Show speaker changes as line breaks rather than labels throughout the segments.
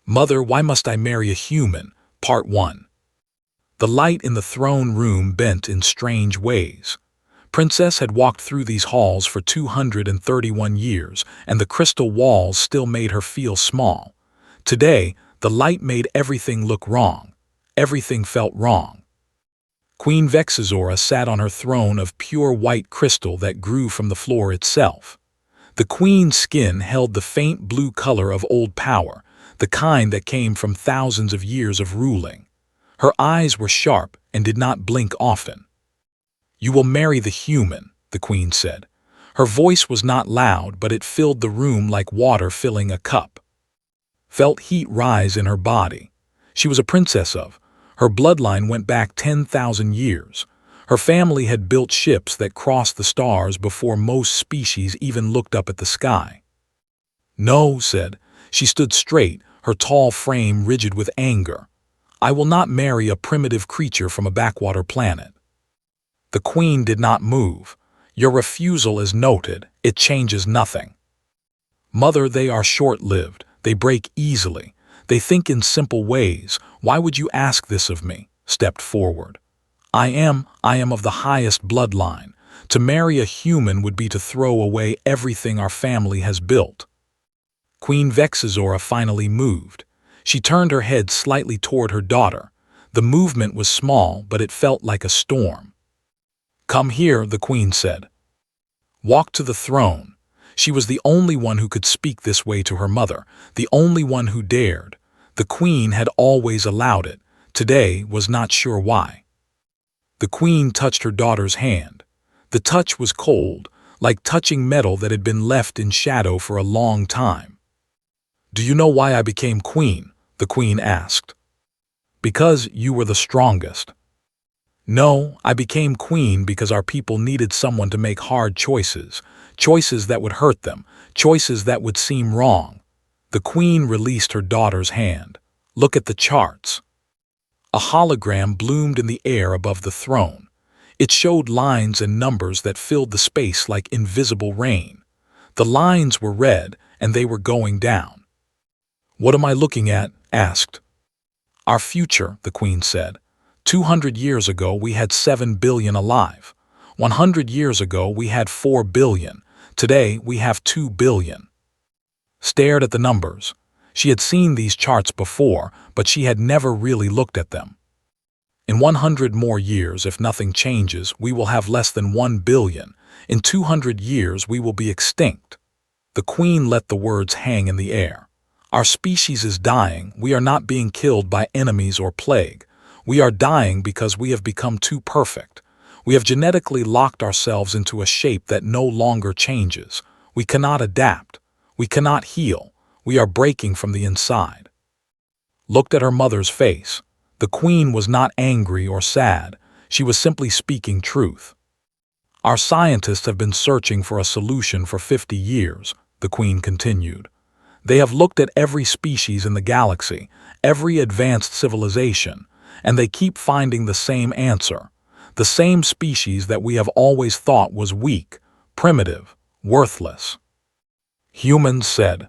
Mother, why must I marry a human? Part 1. The light in the throne room bent in strange ways. Princess had walked through these halls for 231 years, and the crystal walls still made her feel small. Today, the light made everything look wrong. Everything felt wrong. Queen Vexazora sat on her throne of pure white crystal that grew from the floor itself. The queen's skin held the faint blue color of old power, the kind that came from thousands of years of ruling. Her eyes were sharp and did not blink often. "You will marry the human," the queen said. Her voice was not loud, but it filled the room like water filling a cup. Felt heat rise in her body. She was a princess her bloodline went back 10,000 years. Her family had built ships that crossed the stars before most species even looked up at the sky. "No," said. She stood straight, her tall frame rigid with anger. "I will not marry a primitive creature from a backwater planet." The queen did not move. "Your refusal is noted. It changes nothing." "Mother, they are short-lived. They break easily. They think in simple ways. Why would you ask this of me?" Stepped forward. I am of the highest bloodline. To marry a human would be to throw away everything our family has built." Queen Vexazora finally moved. She turned her head slightly toward her daughter. The movement was small, but it felt like a storm. "Come here," the queen said. "Walk to the throne." She was the only one who could speak this way to her mother, the only one who dared. The queen had always allowed it. Today was not sure why. The queen touched her daughter's hand. The touch was cold, like touching metal that had been left in shadow for a long time. "Do you know why I became queen?" the queen asked. "Because you were the strongest." "No, I became queen because our people needed someone to make hard choices, choices that would hurt them, choices that would seem wrong." The queen released her daughter's hand. "Look at the charts." A hologram bloomed in the air above the throne. It showed lines and numbers that filled the space like invisible rain. The lines were red, and they were going down. "What am I looking at?" asked. "Our future," the queen said. 200 years ago we had 7 billion alive. 100 years ago we had 4 billion. Today we have 2 billion. Stared at the numbers. She had seen these charts before, but she had never really looked at them. "In 100 more years, if nothing changes, we will have less than 1 billion. In 200 years we will be extinct." The queen let the words hang in the air. "Our species is dying. We are not being killed by enemies or plague. We are dying because we have become too perfect. We have genetically locked ourselves into a shape that no longer changes. We cannot adapt. We cannot heal. We are breaking from the inside." Looked at her mother's face. The queen was not angry or sad. She was simply speaking truth. "Our scientists have been searching for a solution for 50 years, the queen continued. "They have looked at every species in the galaxy, every advanced civilization, and they keep finding the same answer. The same species that we have always thought was weak, primitive, worthless." "Humans," said.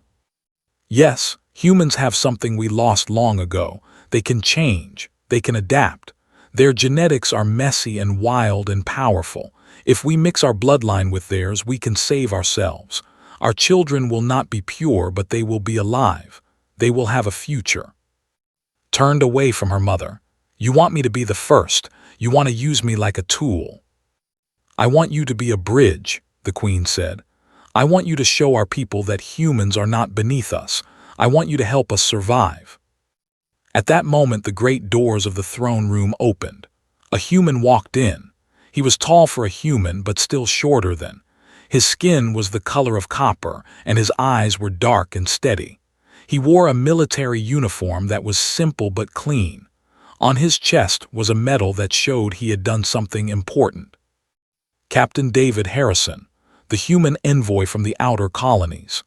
"Yes, humans have something we lost long ago. They can change. They can adapt. Their genetics are messy and wild and powerful. If we mix our bloodline with theirs, we can save ourselves. Our children will not be pure, but they will be alive. They will have a future." Turned away from her mother. "You want me to be the first. You want to use me like a tool." "I want you to be a bridge," the queen said. "I want you to show our people that humans are not beneath us. I want you to help us survive." At that moment, the great doors of the throne room opened. A human walked in. He was tall for a human, but still shorter than. His skin was the color of copper, and his eyes were dark and steady. He wore a military uniform that was simple but clean. On his chest was a medal that showed he had done something important. Captain David Harrison, the human envoy from the outer colonies.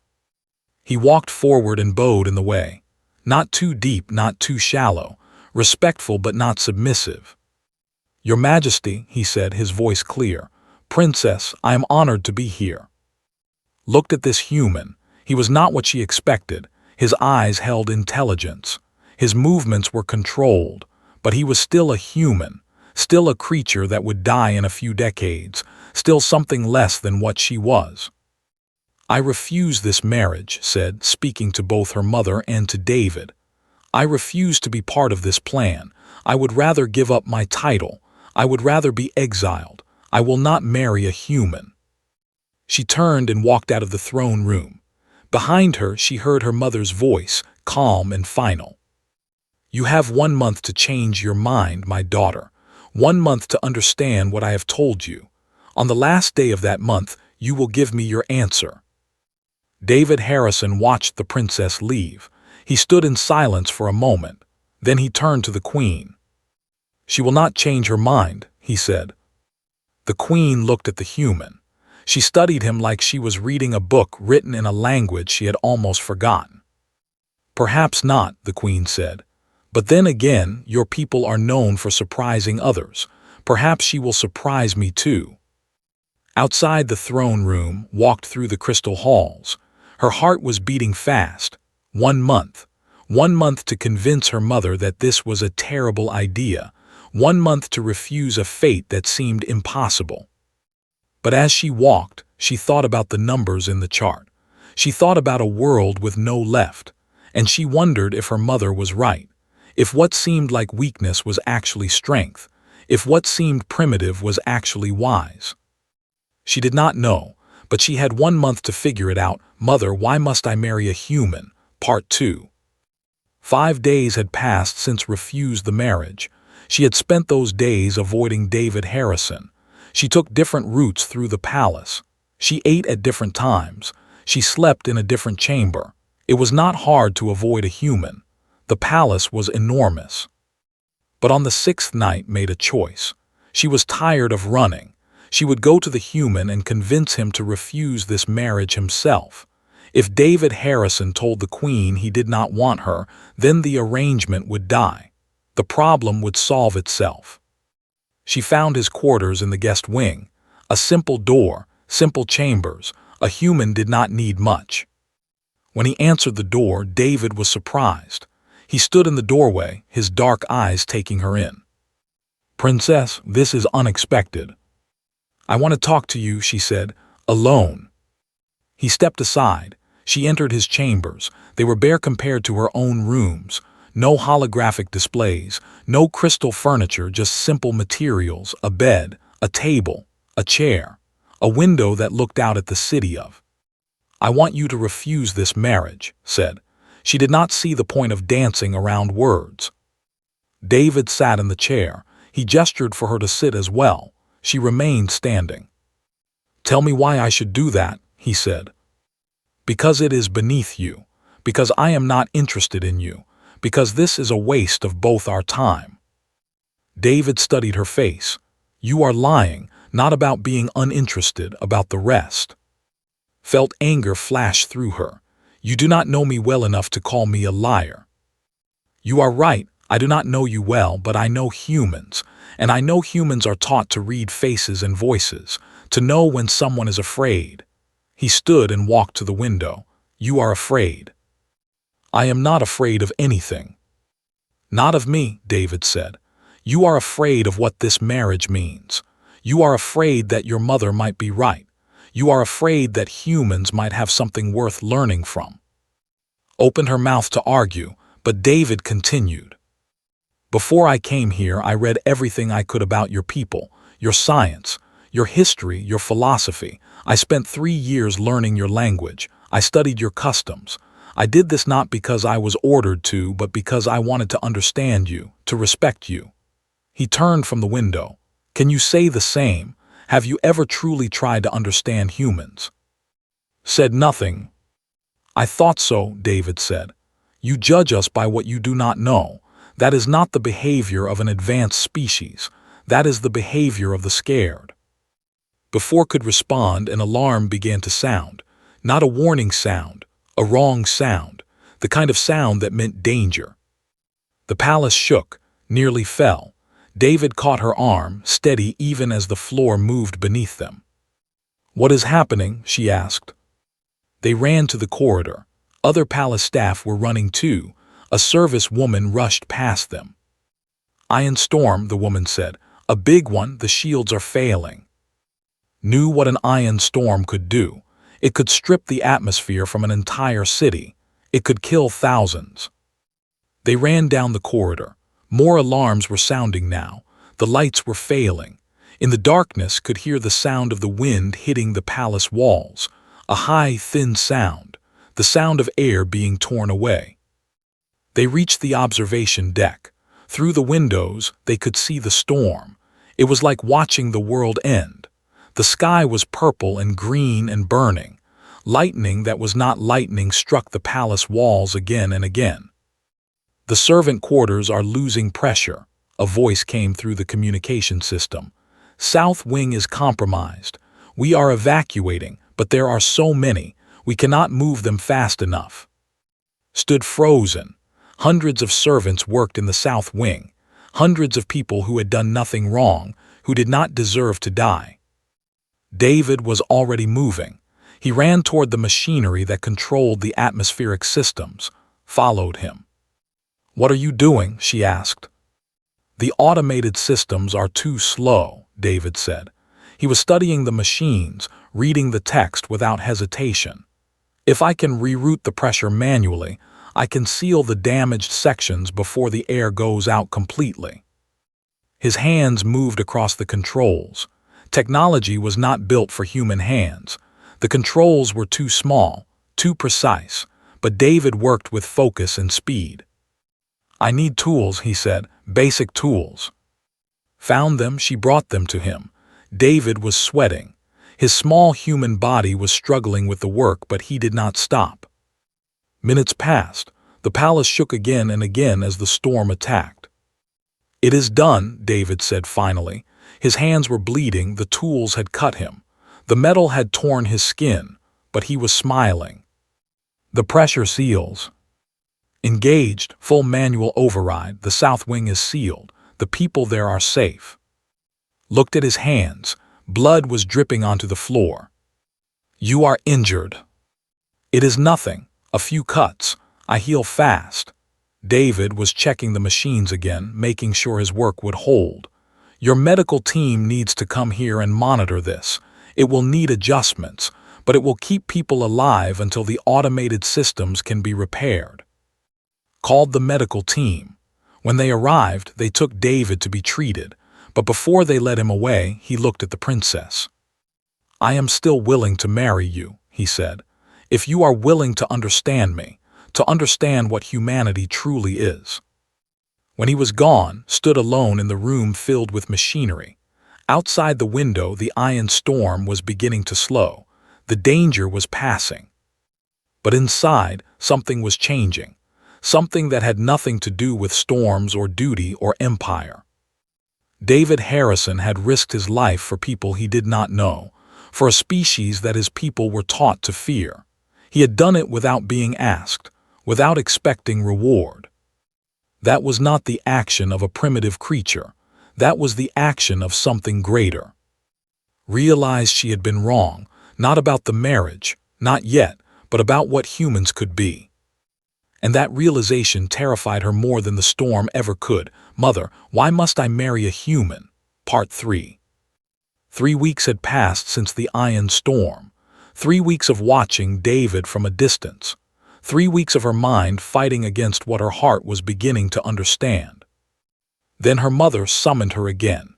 He walked forward and bowed in the way. Not too deep, not too shallow, respectful but not submissive. "Your Majesty," he said, his voice clear. "Princess, I am honored to be here." Looked at this human. He was not what she expected. His eyes held intelligence. His movements were controlled, but he was still a human, still a creature that would die in a few decades, still something less than what she was. "I refuse this marriage," said, speaking to both her mother and to David. "I refuse to be part of this plan. I would rather give up my title. I would rather be exiled. I will not marry a human." She turned and walked out of the throne room. Behind her, she heard her mother's voice, calm and final. "You have 1 month to change your mind, my daughter. 1 month to understand what I have told you. On the last day of that month, you will give me your answer." David Harrison watched the princess leave. He stood in silence for a moment. Then he turned to the queen. "She will not change her mind," he said. The queen looked at the human. She studied him like she was reading a book written in a language she had almost forgotten. "Perhaps not," the queen said. "But then again, your people are known for surprising others. Perhaps she will surprise me too." Outside the throne room, walked through the crystal halls. Her heart was beating fast. 1 month. 1 month to convince her mother that this was a terrible idea. 1 month to refuse a fate that seemed impossible. But as she walked, she thought about the numbers in the chart. She thought about a world with no left. And she wondered if her mother was right. If what seemed like weakness was actually strength. If what seemed primitive was actually wise. She did not know, but she had 1 month to figure it out. Mother, why must I marry a human? Part 2. 5 days had passed since refused the marriage. She had spent those days avoiding David Harrison. She took different routes through the palace. She ate at different times. She slept in a different chamber. It was not hard to avoid a human. The palace was enormous. But on the 6th night made a choice. She was tired of running. She would go to the human and convince him to refuse this marriage himself. If David Harrison told the queen he did not want her, then the arrangement would die. The problem would solve itself. She found his quarters in the guest wing. A simple door, simple chambers. A human did not need much. When he answered the door, David was surprised. He stood in the doorway, his dark eyes taking her in. "Princess, this is unexpected." "I want to talk to you," she said, "alone." He stepped aside. She entered his chambers. They were bare compared to her own rooms. No holographic displays, no crystal furniture, just simple materials, a bed, a table, a chair, a window that looked out at the city of. "I want you to refuse this marriage," said. She did not see the point of dancing around words. David sat in the chair. He gestured for her to sit as well. She remained standing. "Tell me why I should do that," he said. "Because it is beneath you. Because I am not interested in you. Because this is a waste of both our time." David studied her face. "You are lying, not about being uninterested, about the rest." Felt anger flash through her. "You do not know me well enough to call me a liar." "You are right. I do not know you well, but I know humans. And I know humans are taught to read faces and voices, to know when someone is afraid." He stood and walked to the window. "You are afraid." "I am not afraid of anything." "Not of me," David said. "You are afraid of what this marriage means. You are afraid that your mother might be right. You are afraid that humans might have something worth learning from." Opened her mouth to argue, but David continued. "Before I came here, I read everything I could about your people, your science, your history, your philosophy. I spent 3 years learning your language. I studied your customs. I did this not because I was ordered to, but because I wanted to understand you, to respect you." He turned from the window. "Can you say the same? Have you ever truly tried to understand humans?" Said nothing. "I thought so," David said. "You judge us by what you do not know. That is not the behavior of an advanced species. That is the behavior of the scared." Before could respond, an alarm began to sound. Not a warning sound, a wrong sound, the kind of sound that meant danger. The palace shook, nearly fell. David caught her arm, steady even as the floor moved beneath them. "What is happening?" she asked. They ran to the corridor. Other palace staff were running too. A service woman rushed past them. "Iron storm," the woman said. "A big one, the shields are failing." Knew what an iron storm could do. It could strip the atmosphere from an entire city. It could kill thousands. They ran down the corridor. More alarms were sounding now. The lights were failing. In the darkness could hear the sound of the wind hitting the palace walls. A high, thin sound. The sound of air being torn away. They reached the observation deck. Through the windows, they could see the storm. It was like watching the world end. The sky was purple and green and burning. Lightning that was not lightning struck the palace walls again and again. "The servant quarters are losing pressure," a voice came through the communication system. "South wing is compromised. We are evacuating, but there are so many, we cannot move them fast enough." Stood frozen. Hundreds of servants worked in the south wing. Hundreds of people who had done nothing wrong, who did not deserve to die. David was already moving. He ran toward the machinery that controlled the atmospheric systems, followed him. "What are you doing?" she asked. "The automated systems are too slow," David said. He was studying the machines, reading the text without hesitation. "If I can reroute the pressure manually, I can seal the damaged sections before the air goes out completely." His hands moved across the controls. Technology was not built for human hands. The controls were too small, too precise, but David worked with focus and speed. "I need tools," he said, "basic tools." Found them, she brought them to him. David was sweating. His small human body was struggling with the work, but he did not stop. Minutes passed. The palace shook again and again as the storm attacked. "It is done," David said finally. His hands were bleeding, the tools had cut him. The metal had torn his skin, but he was smiling. "The pressure seals." "Engaged, full manual override, the south wing is sealed. The people there are safe." Looked at his hands. Blood was dripping onto the floor. "You are injured." "It is nothing. A few cuts. I heal fast." David was checking the machines again, making sure his work would hold. "Your medical team needs to come here and monitor this. It will need adjustments, but it will keep people alive until the automated systems can be repaired." Called the medical team. When they arrived, they took David to be treated, but before they led him away, he looked at the princess. "I am still willing to marry you," he said, "if you are willing to understand me, to understand what humanity truly is." When he was gone, stood alone in the room filled with machinery. Outside the window, the iron storm was beginning to slow. The danger was passing. But inside, something was changing. Something that had nothing to do with storms or duty or empire. David Harrison had risked his life for people he did not know, for a species that his people were taught to fear. He had done it without being asked, without expecting reward. That was not the action of a primitive creature. That was the action of something greater. Realized she had been wrong, not about the marriage, not yet, but about what humans could be. And that realization terrified her more than the storm ever could. "Mother, why must I marry a human?" Part 3. 3 weeks had passed since the iron storm. 3 weeks of watching David from a distance. 3 weeks of her mind fighting against what her heart was beginning to understand. Then her mother summoned her again.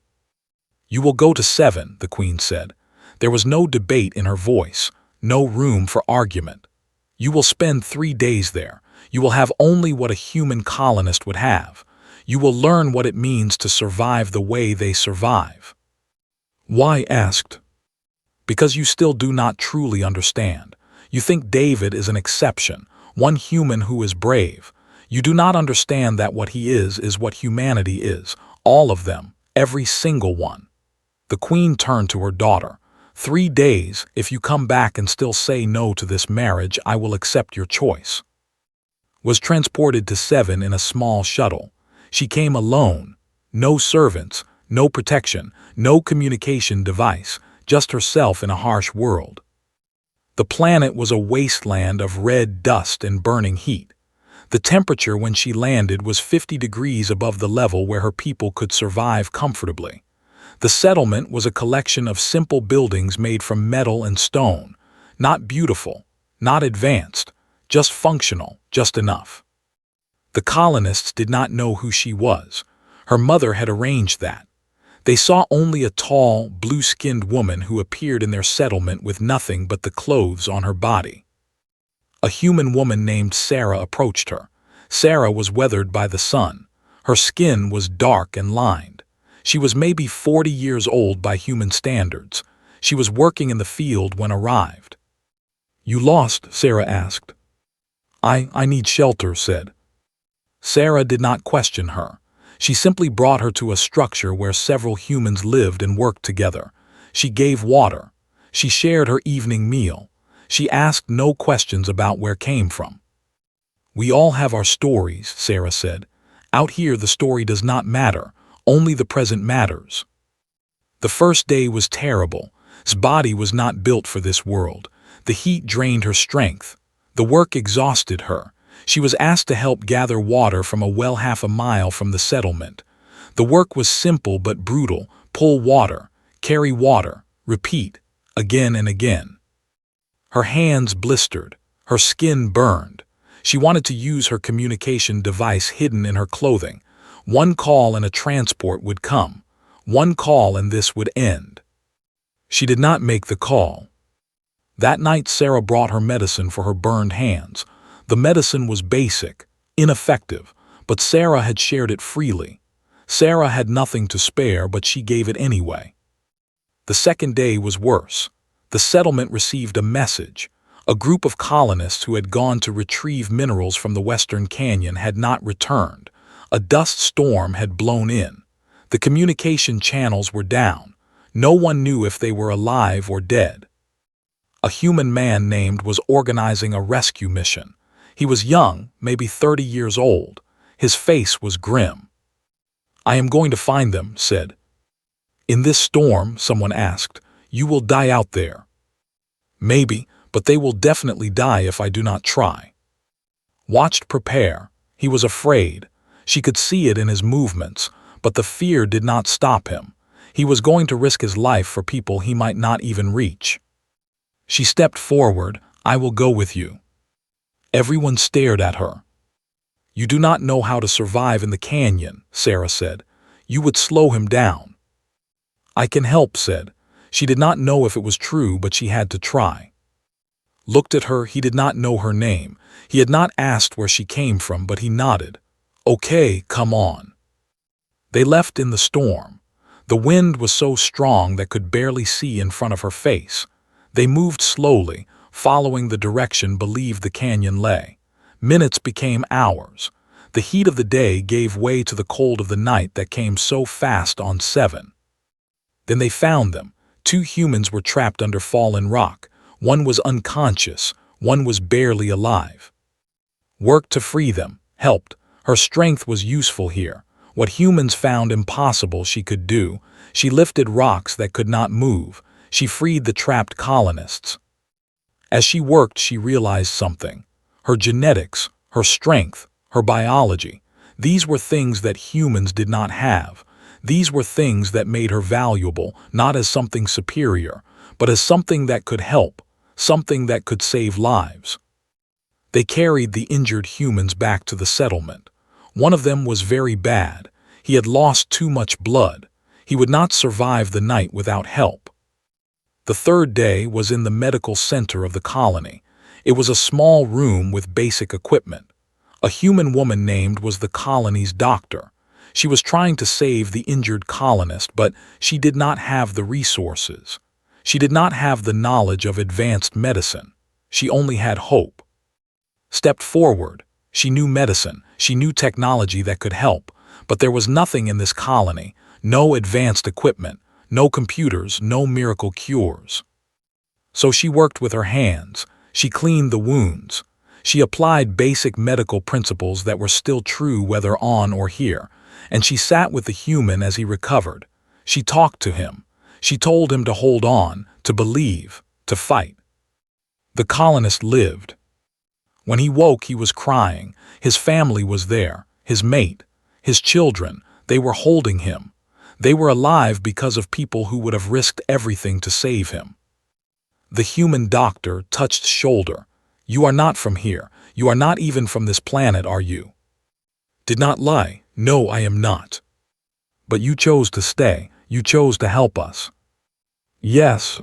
"You will go to 7, the queen said. There was no debate in her voice, no room for argument. "You will spend 3 days there. You will have only what a human colonist would have. You will learn what it means to survive the way they survive." "Why?" asked. "Because you still do not truly understand. You think David is an exception, one human who is brave. You do not understand that what he is what humanity is, all of them, every single one." The queen turned to her daughter. 3 days, if you come back and still say no to this marriage, I will accept your choice." Was transported to 7 in a small shuttle. She came alone. No servants, no protection, no communication device, just herself in a harsh world. The planet was a wasteland of red dust and burning heat. The temperature when she landed was 50 degrees above the level where her people could survive comfortably. The settlement was a collection of simple buildings made from metal and stone, not beautiful, not advanced, just functional, just enough. The colonists did not know who she was. Her mother had arranged that. They saw only a tall, blue-skinned woman who appeared in their settlement with nothing but the clothes on her body. A human woman named Sarah approached her. Sarah was weathered by the sun. Her skin was dark and lined. She was maybe 40 years old by human standards. She was working in the field when arrived. "You lost?" Sarah asked. I need shelter," said. Sarah did not question her. She simply brought her to a structure where several humans lived and worked together. She gave water. She shared her evening meal. She asked no questions about where came from. "We all have our stories," Sarah said. "Out here the story does not matter, only the present matters." The first day was terrible. His body was not built for this world. The heat drained her strength. The work exhausted her. She was asked to help gather water from a well half a mile from the settlement. The work was simple but brutal. Pull water, carry water, repeat, again and again. Her hands blistered. Her skin burned. She wanted to use her communication device hidden in her clothing. One call and a transport would come. One call and this would end. She did not make the call. That night Sarah brought her medicine for her burned hands. The medicine was basic, ineffective, but Sarah had shared it freely. Sarah had nothing to spare, but she gave it anyway. The second day was worse. The settlement received a message. A group of colonists who had gone to retrieve minerals from the Western Canyon had not returned. A dust storm had blown in. The communication channels were down. No one knew if they were alive or dead. A human man named was organizing a rescue mission. He was young, maybe 30 years old. His face was grim. "I am going to find them," said. "In this storm," someone asked, "you will die out there." "Maybe, but they will definitely die if I do not try." Watched prepare. He was afraid. She could see it in his movements, but the fear did not stop him. He was going to risk his life for people he might not even reach. She stepped forward. "I will go with you." Everyone stared at her. "You do not know how to survive in the canyon," Sarah said. "You would slow him down." "I can help," said. She did not know if it was true, but she had to try. Looked at her. He did not know her name. He had not asked where she came from, but he nodded. "Okay, come on." They left in the storm. The wind was so strong that could barely see in front of her face. They moved slowly, following the direction believed the canyon lay. Minutes became hours. The heat of the day gave way to the cold of the night that came so fast on 7. Then they found them. 2 humans were trapped under fallen rock. One was unconscious. One was barely alive. Worked to free them. Helped. Her strength was useful here. What humans found impossible she could do. She lifted rocks that could not move. She freed the trapped colonists. As she worked, she realized something. Her genetics, her strength, her biology. These were things that humans did not have. These were things that made her valuable, not as something superior, but as something that could help, something that could save lives. They carried the injured humans back to the settlement. One of them was very bad. He had lost too much blood. He would not survive the night without help. The third day was in the medical center of the colony. It was a small room with basic equipment. A human woman named was the colony's doctor. She was trying to save the injured colonist, but she did not have the resources. She did not have the knowledge of advanced medicine. She only had hope. Stepped forward. She knew medicine. She knew technology that could help. But there was nothing in this colony. No advanced equipment. No computers, no miracle cures. So she worked with her hands. She cleaned the wounds. She applied basic medical principles that were still true whether on or here. And she sat with the human as he recovered. She talked to him. She told him to hold on, to believe, to fight. The colonist lived. When he woke, he was crying. His family was there, his mate, his children. They were holding him. They were alive because of people who would have risked everything to save him. The human doctor touched his shoulder. "You are not from here. You are not even from this planet, are you?" Did not lie. "No, I am not." "But you chose to stay. You chose to help us." "Yes."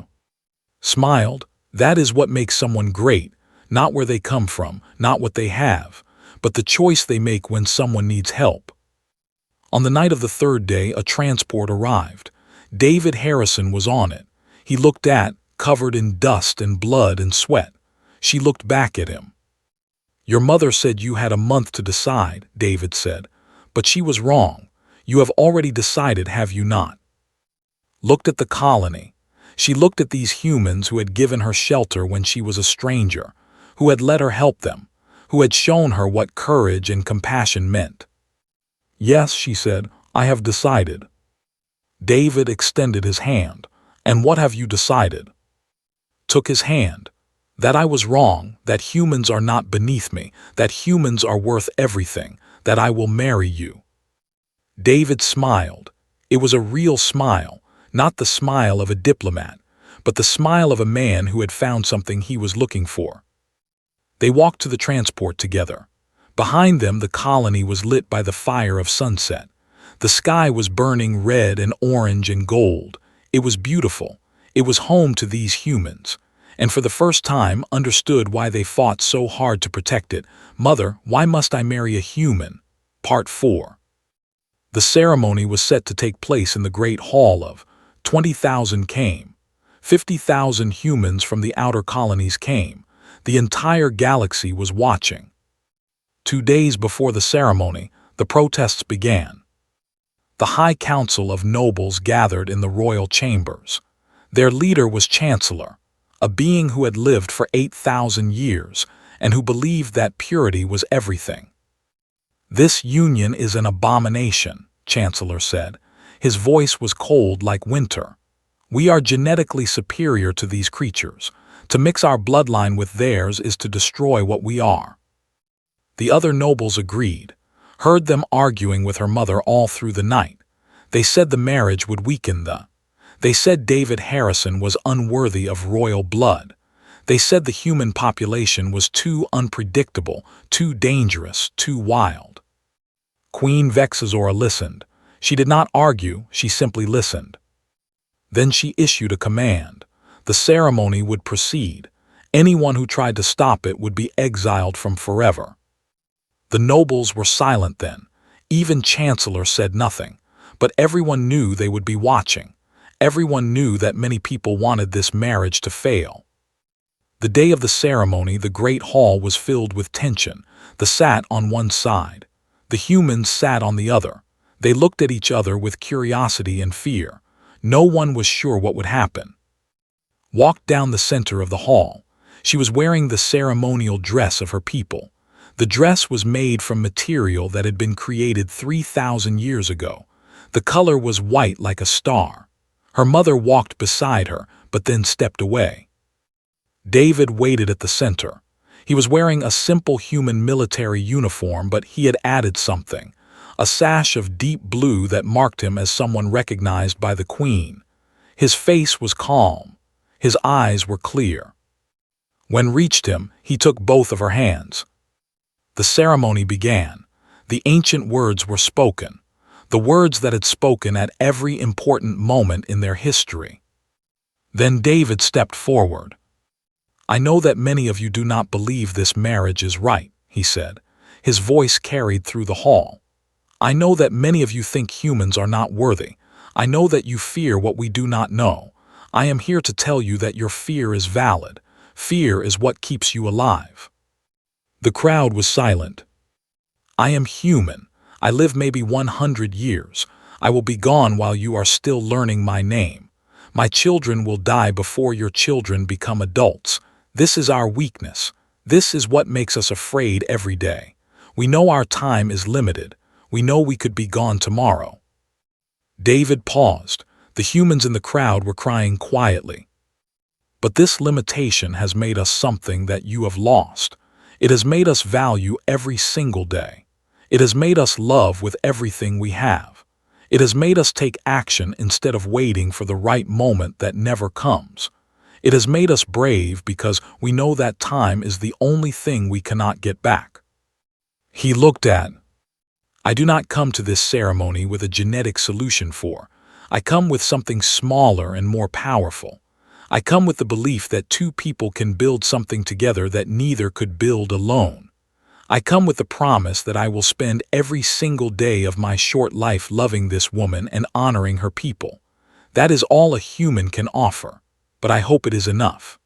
Smiled. "That is what makes someone great. Not where they come from, not what they have, but the choice they make when someone needs help." On the night of the third day, a transport arrived. David Harrison was on it. He looked at, covered in dust and blood and sweat. She looked back at him. "Your mother said you had a month to decide," David said. "But she was wrong. You have already decided, have you not?" Looked at the colony. She looked at these humans who had given her shelter when she was a stranger, who had let her help them, who had shown her what courage and compassion meant. "Yes," she said, "I have decided." David extended his hand. "And what have you decided?" Took his hand. "That I was wrong, that humans are not beneath me, that humans are worth everything, that I will marry you." David smiled. It was a real smile, not the smile of a diplomat, but the smile of a man who had found something he was looking for. They walked to the transport together. Behind them, the colony was lit by the fire of sunset. The sky was burning red and orange and gold. It was beautiful. It was home to these humans, and for the first time understood why they fought so hard to protect it. "Mother, why must I marry a human?" Part 4. The ceremony was set to take place in the great hall of 20,000 came. 50,000 humans from the outer colonies came. The entire galaxy was watching. 2 days before the ceremony, the protests began. The High Council of Nobles gathered in the royal chambers. Their leader was Chancellor, a being who had lived for 8,000 years and who believed that purity was everything. "This union is an abomination," Chancellor said. His voice was cold like winter. "We are genetically superior to these creatures. To mix our bloodline with theirs is to destroy what we are." The other nobles agreed, heard them arguing with her mother all through the night. They said the marriage would weaken the. They said David Harrison was unworthy of royal blood. They said the human population was too unpredictable, too dangerous, too wild. Queen Vexazora listened. She did not argue, she simply listened. Then she issued a command. The ceremony would proceed. Anyone who tried to stop it would be exiled from forever. The nobles were silent then. Even Chancellor said nothing. But everyone knew they would be watching. Everyone knew that many people wanted this marriage to fail. The day of the ceremony, the great hall was filled with tension. They sat on one side. The humans sat on the other. They looked at each other with curiosity and fear. No one was sure what would happen. Walked down the center of the hall. She was wearing the ceremonial dress of her people. The dress was made from material that had been created 3,000 years ago. The color was white like a star. Her mother walked beside her, but then stepped away. David waited at the center. He was wearing a simple human military uniform, but he had added something. A sash of deep blue that marked him as someone recognized by the queen. His face was calm. His eyes were clear. When reached him, he took both of her hands. The ceremony began. The ancient words were spoken. The words that had spoken at every important moment in their history. Then David stepped forward. "I know that many of you do not believe this marriage is right," he said. His voice carried through the hall. "I know that many of you think humans are not worthy. I know that you fear what we do not know. I am here to tell you that your fear is valid. Fear is what keeps you alive." The crowd was silent. "I am human. I live maybe 100 years. I will be gone while you are still learning my name. My children will die before your children become adults. This is our weakness. This is what makes us afraid every day. We know our time is limited. We know we could be gone tomorrow." David paused. The humans in the crowd were crying quietly. But this limitation has made us something that you have lost. It has made us value every single day. It has made us love with everything we have. It has made us take action instead of waiting for the right moment that never comes. It has made us brave because we know that time is the only thing we cannot get back. He looked at, I do not come to this ceremony with a genetic solution for. I come with something smaller and more powerful. I come with the belief that two people can build something together that neither could build alone. I come with the promise that I will spend every single day of my short life loving this woman and honoring her people. That is all a human can offer, but I hope it is enough.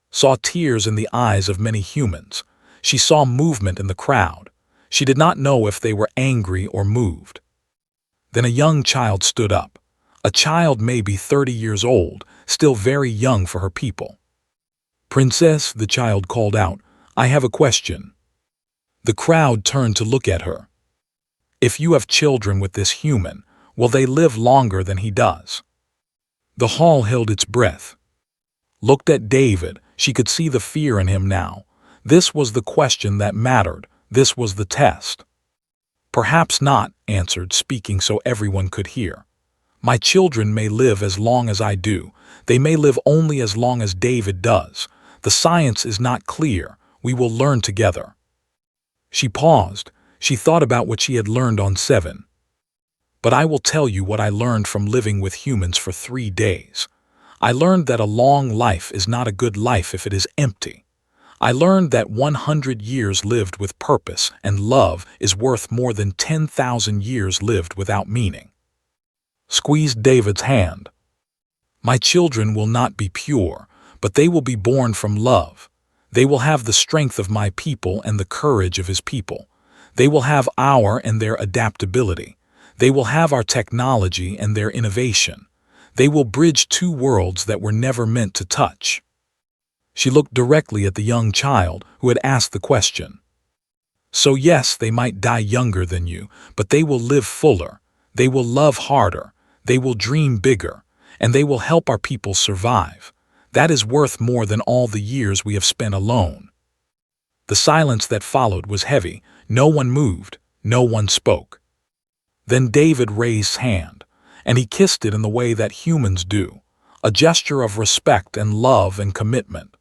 Saw tears in the eyes of many humans. She saw movement in the crowd. She did not know if they were angry or moved. Then a young child stood up. A child maybe 30 years old, still very young for her people. Princess, the child called out, I have a question. The crowd turned to look at her. If you have children with this human, will they live longer than he does? The hall held its breath. Looked at David, she could see the fear in him now. This was the question that mattered. This was the test. Perhaps not, answered, speaking so everyone could hear. My children may live as long as I do. They may live only as long as David does. The science is not clear. We will learn together. She paused. She thought about what she had learned on 7. But I will tell you what I learned from living with humans for 3 days. I learned that a long life is not a good life if it is empty. I learned that 100 years lived with purpose and love is worth more than 10,000 years lived without meaning. Squeezed David's hand. My children will not be pure, but they will be born from love. They will have the strength of my people and the courage of his people. They will have our and their adaptability. They will have our technology and their innovation. They will bridge 2 worlds that were never meant to touch. She looked directly at the young child who had asked the question. So yes, they might die younger than you, but they will live fuller. They will love harder. They will dream bigger, and they will help our people survive. That is worth more than all the years we have spent alone. The silence that followed was heavy. No one moved. No one spoke. Then David raised his hand, and he kissed it in the way that humans do, a gesture of respect and love and commitment.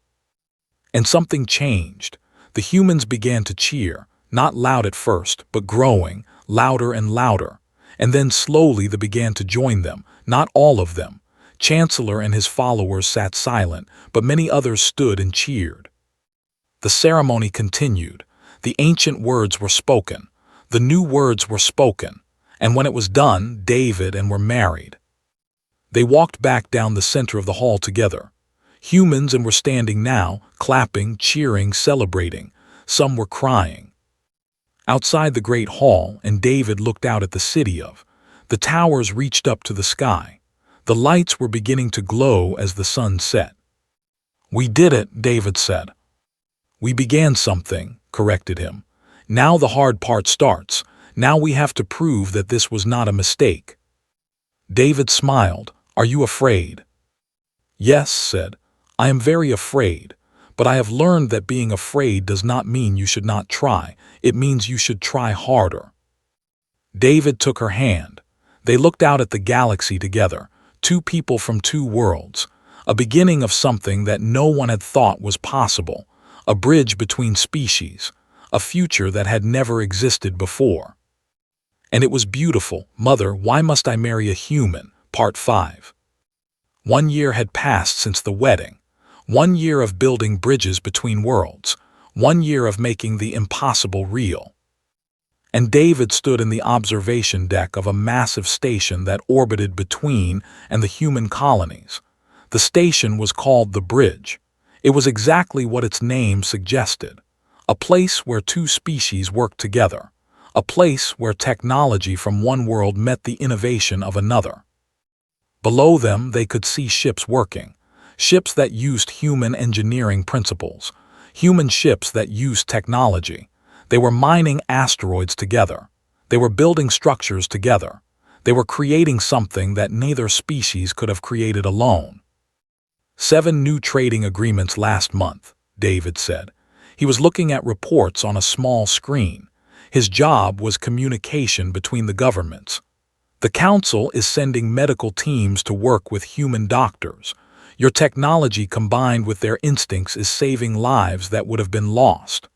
And something changed. The humans began to cheer, not loud at first, but growing, louder and louder. And then slowly they began to join them, not all of them. Chancellor and his followers sat silent, but many others stood and cheered. The ceremony continued. The ancient words were spoken. The new words were spoken. And when it was done, David and were married. They walked back down the center of the hall together. Humans and were standing now, clapping, cheering, celebrating. Some were crying. Outside the great hall, and David looked out at the city of. The towers reached up to the sky. The lights were beginning to glow as the sun set. We did it, David said. We began something, corrected him. Now the hard part starts. Now we have to prove that this was not a mistake. David smiled. Are you afraid? Yes, said. I am very afraid. But I have learned that being afraid does not mean you should not try. It means you should try harder. David took her hand. They looked out at the galaxy together, 2 people from 2 worlds, a beginning of something that no one had thought was possible, a bridge between species, a future that had never existed before. And it was beautiful. Mother, why must I marry a human? Part 5. 1 year had passed since the wedding. 1 year of building bridges between worlds. 1 year of making the impossible real. And David stood in the observation deck of a massive station that orbited between and the human colonies. The station was called the Bridge. It was exactly what its name suggested. A place where 2 species worked together. A place where technology from one world met the innovation of another. Below them they could see ships working. Ships that used human engineering principles. Human ships that used technology. They were mining asteroids together. They were building structures together. They were creating something that neither species could have created alone. 7 new trading agreements last month, David said. He was looking at reports on a small screen. His job was communication between the governments. The council is sending medical teams to work with human doctors. Your technology combined with their instincts is saving lives that would have been lost.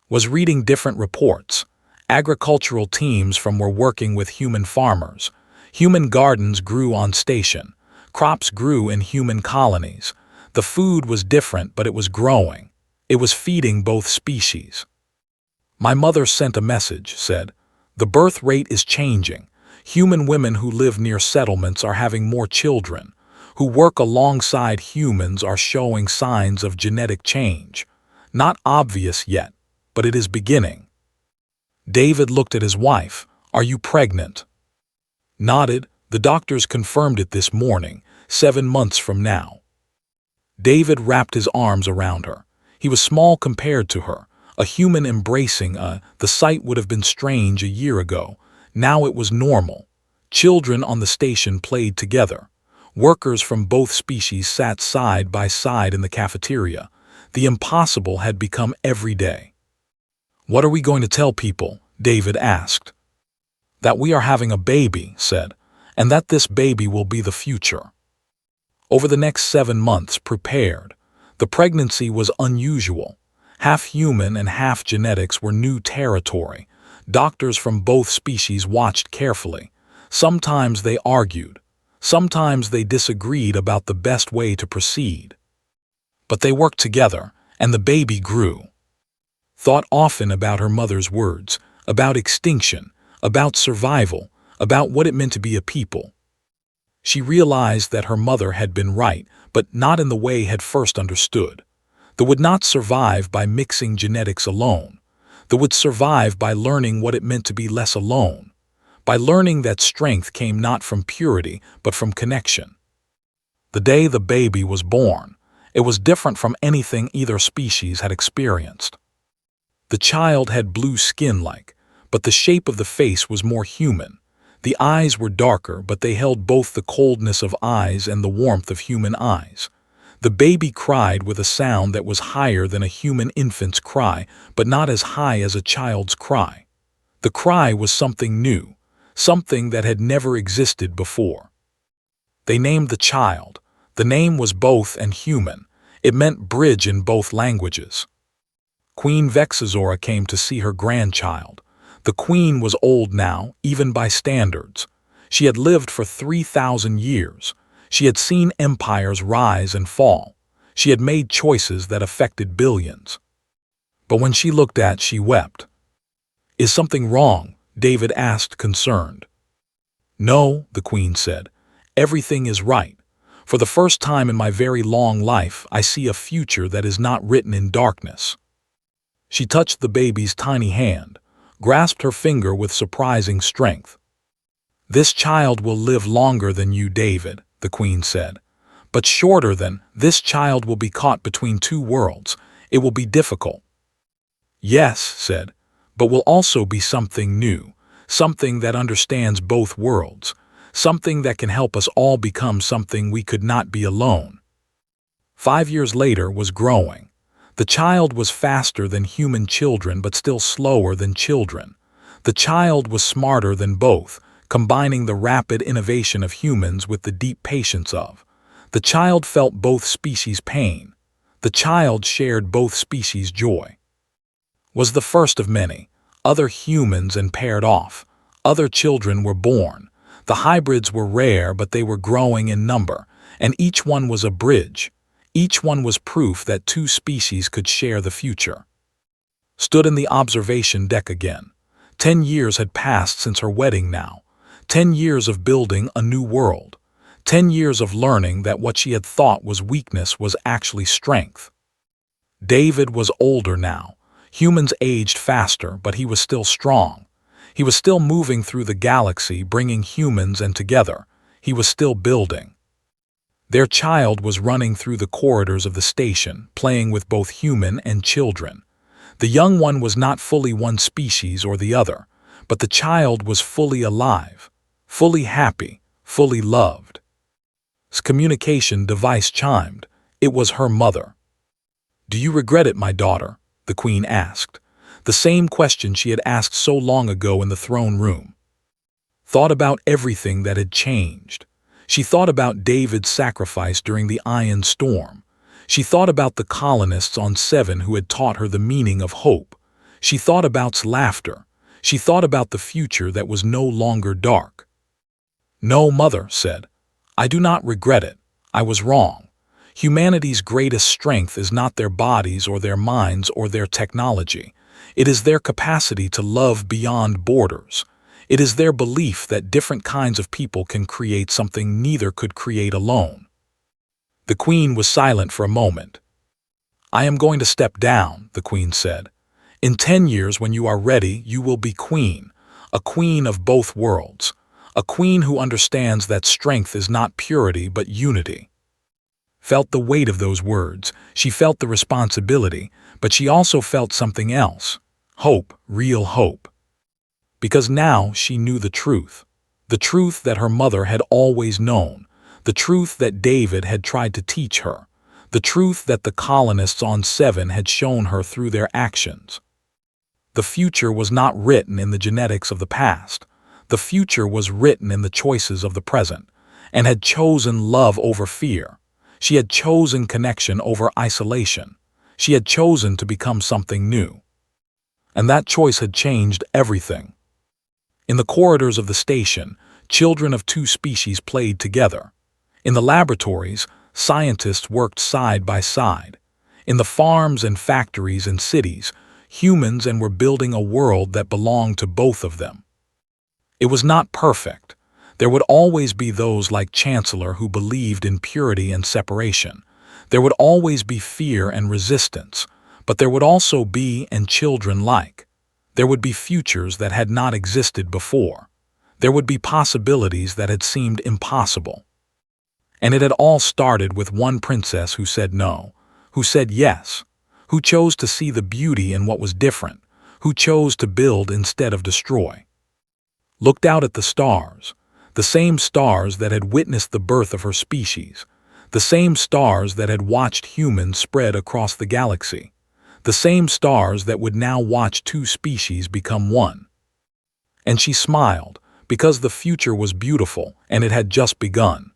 Was reading different reports. Agricultural teams were working with human farmers. Human gardens grew on station. Crops grew in human colonies. The food was different, but it was growing. It was feeding both species. My mother sent a message, said, "The birth rate is changing. Human women who live near settlements are having more children. Who work alongside humans are showing signs of genetic change. Not obvious yet, but it is beginning." David looked at his wife. "Are you pregnant?" Nodded. "The doctors confirmed it this morning, 7 months from now." David wrapped his arms around her. He was small compared to her. A human embracing the sight would have been strange a year ago. Now it was normal. Children on the station played together. Workers from both species sat side by side in the cafeteria. The impossible had become everyday. "What are we going to tell people?" David asked. "That we are having a baby," said, "and that this baby will be the future." Over the next 7 months, prepared. The pregnancy was unusual. Half human and half genetics were new territory. Doctors from both species watched carefully. Sometimes they argued. Sometimes they disagreed about the best way to proceed. But they worked together, and the baby grew. Thought often about her mother's words, about extinction, about survival, about what it meant to be a people. She realized that her mother had been right, but not in the way had first understood. They would not survive by mixing genetics alone. They would survive by learning what it meant to be less alone, by learning that strength came not from purity, but from connection. The day the baby was born, it was different from anything either species had experienced. The child had blue skin but the shape of the face was more human. The eyes were darker, but they held both the coldness of eyes and the warmth of human eyes. The baby cried with a sound that was higher than a human infant's cry, but not as high as a child's cry. The cry was something new, something that had never existed before. They named the child. The name was both and human. It meant bridge in both languages. Queen Vexazora came to see her grandchild. The queen was old now, even by standards. She had lived for 3,000 years. She had seen empires rise and fall. She had made choices that affected billions. But when she looked at, she wept. "Is something wrong?" David asked, concerned. "No," the queen said. "Everything is right. For the first time in my very long life, I see a future that is not written in darkness." She touched the baby's tiny hand, grasped her finger with surprising strength. "This child will live longer than you, David," the queen said. "But shorter than, this child will be caught between 2 worlds. It will be difficult." "Yes," said, "but will also be something new, something that understands both worlds, something that can help us all become something we could not be alone." 5 years later was growing. The child was faster than human children, but still slower than children. The child was smarter than both, combining the rapid innovation of humans with the deep patience of. The child felt both species' pain. The child shared both species' joy. Was the first of many. Other humans and paired off. Other children were born. The hybrids were rare, but they were growing in number, and each one was a bridge. Each one was proof that 2 species could share the future. Stood in the observation deck again. 10 years had passed since her wedding now. 10 years of building a new world. 10 years of learning that what she had thought was weakness was actually strength. David was older now. Humans aged faster, but he was still strong. He was still moving through the galaxy, bringing humans and together. He was still building. Their child was running through the corridors of the station, playing with both human and children. The young one was not fully one species or the other, but the child was fully alive, fully happy, fully loved. communication device chimed. It was her mother. "Do you regret it, my daughter?" the queen asked. The same question she had asked so long ago in the throne room. Thought about everything that had changed. She thought about David's sacrifice during the Iron Storm. She thought about the colonists on Seven who had taught her the meaning of hope. She thought about laughter. She thought about the future that was no longer dark. "No, mother," said. "I do not regret it. I was wrong. Humanity's greatest strength is not their bodies or their minds or their technology. It is their capacity to love beyond borders. It is their belief that different kinds of people can create something neither could create alone." The queen was silent for a moment. "I am going to step down," the queen said. "In 10 years, when you are ready, you will be queen, a queen of both worlds, a queen who understands that strength is not purity but unity." Felt the weight of those words. She felt the responsibility, but she also felt something else. Hope, real hope. Because now she knew the truth that her mother had always known, the truth that David had tried to teach her, the truth that the colonists on Seven had shown her through their actions. The future was not written in the genetics of the past. The future was written in the choices of the present, and had chosen love over fear. She had chosen connection over isolation. She had chosen to become something new. And that choice had changed everything. In the corridors of the station, children of two species played together. In the laboratories, scientists worked side by side. In the farms and factories and cities, humans were building a world that belonged to both of them. It was not perfect. There would always be those like Chancellor who believed in purity and separation. There would always be fear and resistance, but there would also be children like. There would be futures that had not existed before. There would be possibilities that had seemed impossible. And it had all started with one princess who said no, who said yes, who chose to see the beauty in what was different, who chose to build instead of destroy. Looked out at the stars, the same stars that had witnessed the birth of her species, the same stars that had watched humans spread across the galaxy, the same stars that would now watch two species become one. And she smiled, because the future was beautiful and it had just begun.